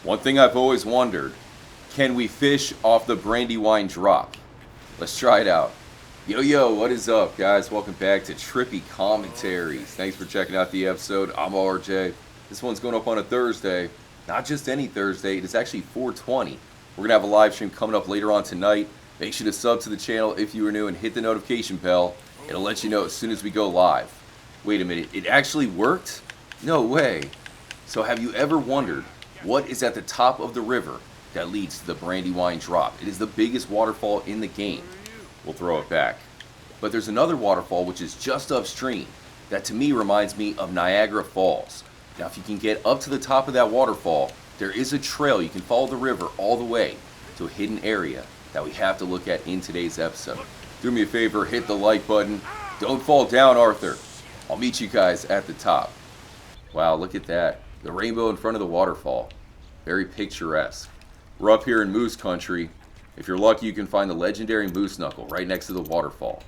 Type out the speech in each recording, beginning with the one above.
One thing I've always wondered, can we fish off the Brandywine drop? Let's try it out. Yo, what is up, guys? Welcome back to Trippy Commentaries. Thanks for checking out the episode. I'm RJ. This one's going up on a Thursday. Not just any Thursday, it is actually 420. We're going to have a live stream coming up later on tonight. Make sure to sub to the channel if you are new and hit the notification bell. It'll let you know as soon as we go live. Wait a minute, it actually worked? No way. So have you ever wondered what is at the top of the river that leads to the Brandywine drop? It is the biggest waterfall in the game. We'll throw it back. But there's another waterfall which is just upstream that to me reminds me of Niagara Falls. Now if you can get up to the top of that waterfall, there is a trail. You can follow the river all the way to a hidden area that we have to look at in today's episode. Do me a favor, hit the like button. Don't fall down, Arthur. I'll meet you guys at the top. Wow, look at that. The rainbow in front of the waterfall. Very picturesque. We're up here in Moose Country. If you're lucky, you can find the legendary Moose Knuckle right next to the waterfall.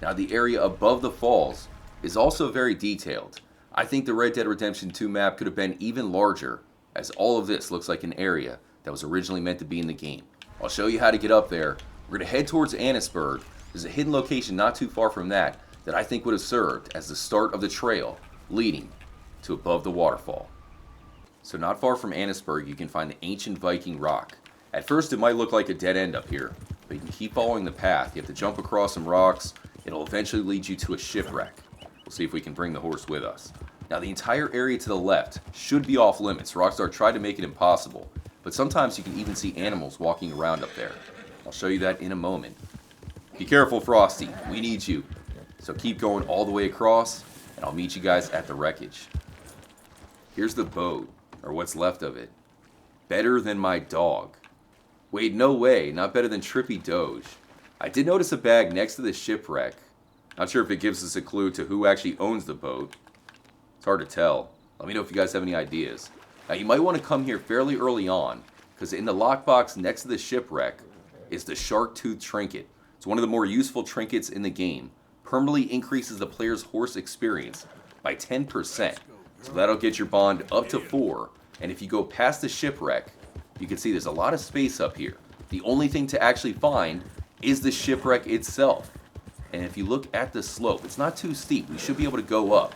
Now, the area above the falls is also very detailed. I think the Red Dead Redemption 2 map could have been even larger, as all of this looks like an area that was originally meant to be in the game. I'll show you how to get up there. We're going to head towards Annisburg. There's a hidden location not too far from that I think would have served as the start of the trail leading to above the waterfall. So not far from Annisburg, you can find the ancient Viking rock. At first, it might look like a dead end up here, but you can keep following the path. You have to jump across some rocks. It'll eventually lead you to a shipwreck. We'll see if we can bring the horse with us. Now, the entire area to the left should be off limits. Rockstar tried to make it impossible, but sometimes you can even see animals walking around up there. I'll show you that in a moment. Be careful, Frosty. We need you. So keep going all the way across, and I'll meet you guys at the wreckage. Here's the boat, or what's left of it. Better than my dog. Wait, no way, not better than Trippy Doge. I did notice a bag next to the shipwreck. Not sure if it gives us a clue to who actually owns the boat. It's hard to tell. Let me know if you guys have any ideas. Now, you might want to come here fairly early on, because in the lockbox next to the shipwreck is the shark tooth trinket. It's one of the more useful trinkets in the game. Permanently increases the player's horse experience by 10%. So that'll get your bond up to 4. And if you go past the shipwreck, you can see there's a lot of space up here. The only thing to actually find is the shipwreck itself. And if you look at the slope, it's not too steep. We should be able to go up.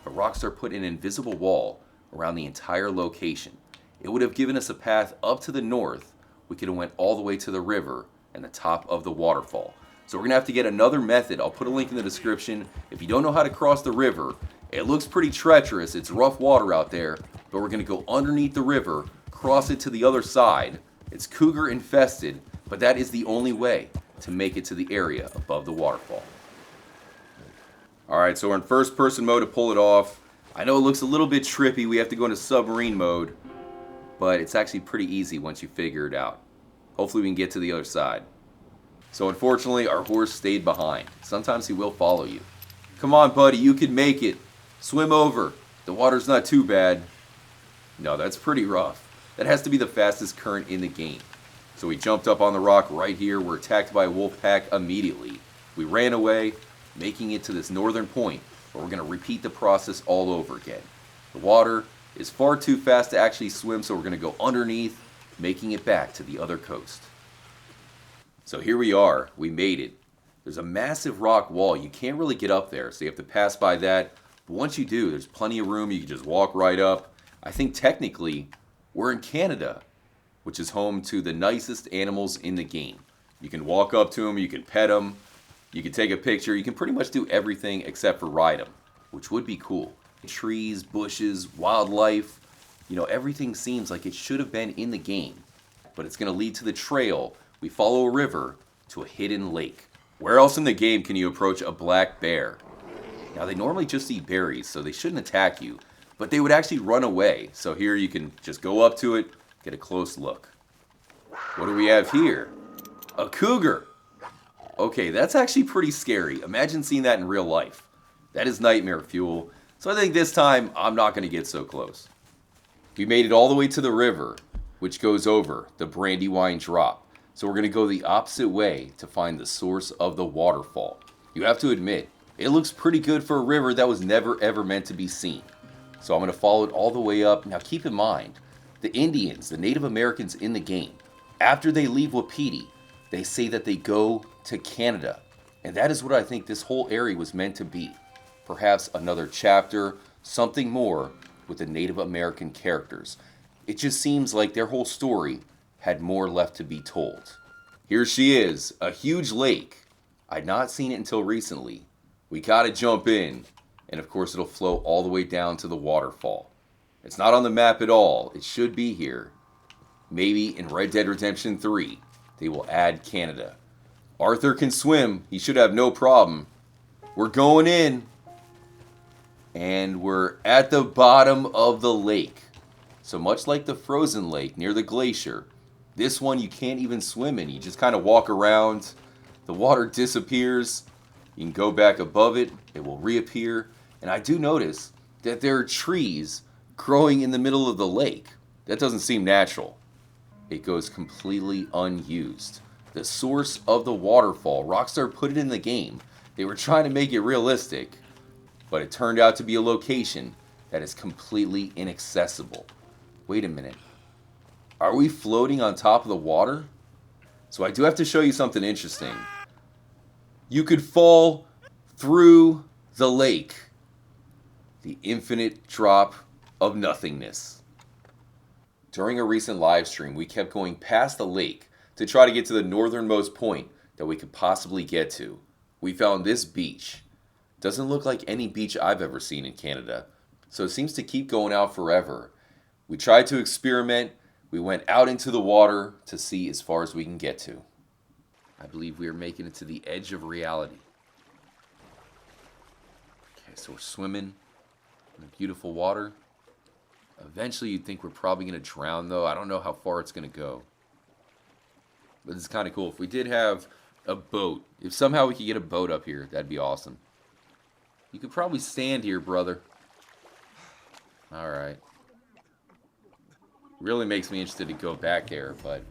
But Rockstar put an invisible wall around the entire location. It would have given us a path up to the north. We could have went all the way to the river and the top of the waterfall. So we're going to have to get another method. I'll put a link in the description. If you don't know how to cross the river, it looks pretty treacherous. It's rough water out there. But we're going to go underneath the river, cross it to the other side. It's cougar infested, but that is the only way to make it to the area above the waterfall. Alright, so we're in first person mode to pull it off. I know it looks a little bit trippy. We have to go into submarine mode. But it's actually pretty easy once you figure it out. Hopefully we can get to the other side. So unfortunately, our horse stayed behind. Sometimes he will follow you. Come on, buddy, you can make it. Swim over. The water's not too bad. No, that's pretty rough. That has to be the fastest current in the game. So we jumped up on the rock right here. We're attacked by a wolf pack immediately. We ran away, making it to this northern point, where we're going to repeat the process all over again. The water is far too fast to actually swim, so we're going to go underneath, making it back to the other coast. So here we are. We made it. There's a massive rock wall. You can't really get up there, so you have to pass by that. But once you do, there's plenty of room. You can just walk right up. I think technically we're in Canada, which is home to the nicest animals in the game. You can walk up to them. You can pet them. You can take a picture. You can pretty much do everything except for ride them, which would be cool. Trees, bushes, wildlife. You know, everything seems like it should have been in the game. But it's going to lead to the trail. We follow a river to a hidden lake. Where else in the game can you approach a black bear? Now, they normally just eat berries, so they shouldn't attack you. But they would actually run away. So here you can just go up to it, get a close look. What do we have here? A cougar! Okay, that's actually pretty scary. Imagine seeing that in real life. That is nightmare fuel. So I think this time, I'm not going to get so close. We made it all the way to the river, which goes over the Brandywine drop. So we're going to go the opposite way to find the source of the waterfall. You have to admit, it looks pretty good for a river that was never ever meant to be seen. So I'm going to follow it all the way up. Now keep in mind, The Indians, the Native Americans in the game, after they leave Wapiti, they say that they go to Canada. And that is what I think this whole area was meant to be. Perhaps another chapter, something more with the Native American characters. It just seems like their whole story had more left to be told. Here she is, a huge lake. I'd not seen it until recently. We gotta jump in. And of course it'll flow all the way down to the waterfall. It's not on the map at all. It should be here. Maybe in Red Dead Redemption 3, they will add Canada. Arthur can swim. He should have no problem. We're going in. And we're at the bottom of the lake. So much like the frozen lake near the glacier, this one you can't even swim in. You just kind of walk around. The water disappears. You can go back above it. It will reappear. And I do notice that there are trees growing in the middle of the lake. That doesn't seem natural. It goes completely unused. The source of the waterfall, Rockstar put it in the game. They were trying to make it realistic, but it turned out to be a location that is completely inaccessible. Wait a minute. Are we floating on top of the water? So I do have to show you something interesting. You could fall through the lake. The infinite drop of nothingness. During a recent live stream, we kept going past the lake to try to get to the northernmost point that we could possibly get to. We found this beach. Doesn't look like any beach I've ever seen in Canada, so it seems to keep going out forever. We tried to experiment. We went out into the water to see as far as we can get to. I believe we are making it to the edge of reality. Okay, so we're swimming in the beautiful water. Eventually you'd think we're probably going to drown though. I don't know how far it's going to go. But it's kind of cool. If we did have a boat, if somehow we could get a boat up here, that'd be awesome. You could probably stand here, brother. Alright. Really makes me interested to go back there, but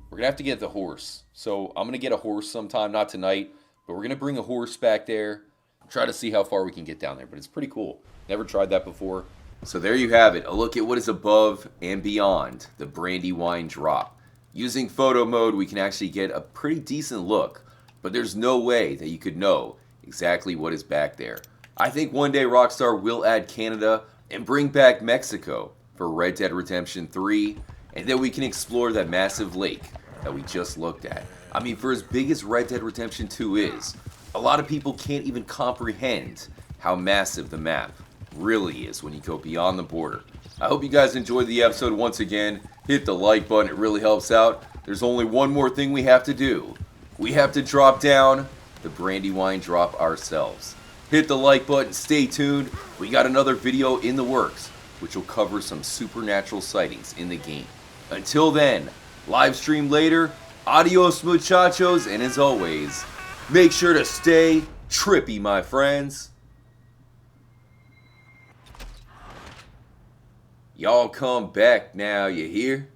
we're going to have to get the horse. So I'm going to get a horse sometime, not tonight, but we're going to bring a horse back there. Try to see how far we can get down there, but it's pretty cool. Never tried that before. So there you have it, a look at what is above and beyond the Brandywine Drop. Using photo mode, we can actually get a pretty decent look, but there's no way that you could know exactly what is back there. I think one day Rockstar will add Canada and bring back Mexico for Red Dead Redemption 3, and then we can explore that massive lake that we just looked at. I mean, for as big as Red Dead Redemption 2 is, a lot of people can't even comprehend how massive the map really is when you go beyond the border. I hope you guys enjoyed the episode once again. Hit the like button, it really helps out. There's only one more thing we have to do. We have to drop down the Brandywine Drop ourselves. Hit the like button, stay tuned. We got another video in the works, which will cover some supernatural sightings in the game. Until then, live stream later. Adios muchachos, and as always, make sure to stay trippy, my friends. Y'all come back now, you hear?